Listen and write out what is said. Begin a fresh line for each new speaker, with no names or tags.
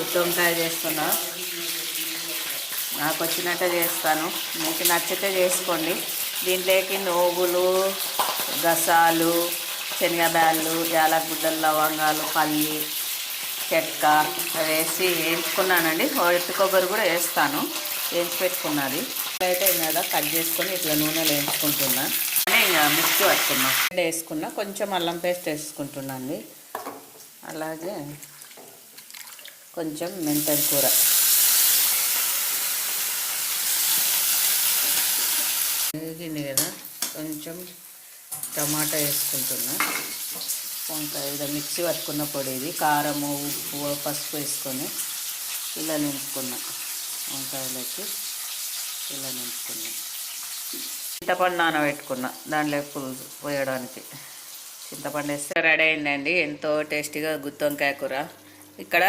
గుత్తి వంకాయ చేస్తున్నా. నాకు వచ్చినట్టే చేస్తాను, మీకు నచ్చితే చేసుకోండి. దీంట్లోకి నోగులు, గసాలు, శనగబ్యాళ్ళు, యాలకుడ్డలు, లవంగాలు, పల్లి చెక్క వేసి వేయించుకున్నానండి. ఒట్టి కొబ్బరి కూడా వేస్తాను, వేయించి పెట్టుకున్నది. అయితే కదా కట్ చేసుకొని ఇట్లా నూనెలో వేయించుకుంటున్నా. ఇంకా మిక్సీ పట్టుకున్నా, వేసుకున్నా. కొంచెం అల్లం పేస్ట్ వేసుకుంటున్నాను. అలాగే కొంచెం మెంతం కూర వేగింది కదా, కొంచెం టమాటా వేసుకుంటున్నా. వంకాయ ఇలా మిక్సీ పట్టుకున్న పొడి ఇది. కారము, ఉప్పు, పసుపు వేసుకొని ఇలా నింపుకున్నా. వంకాయలకి ఇలా నింపుకున్నా. చింతపండు నానబెట్టుకున్నా దాంట్లో పులుసు పోయడానికి. చింతపండు వేస్తే రెడీ అయిందండి ఎంతో టేస్టీగా గుత్తి వంకాయ కూర. ఇక్కడ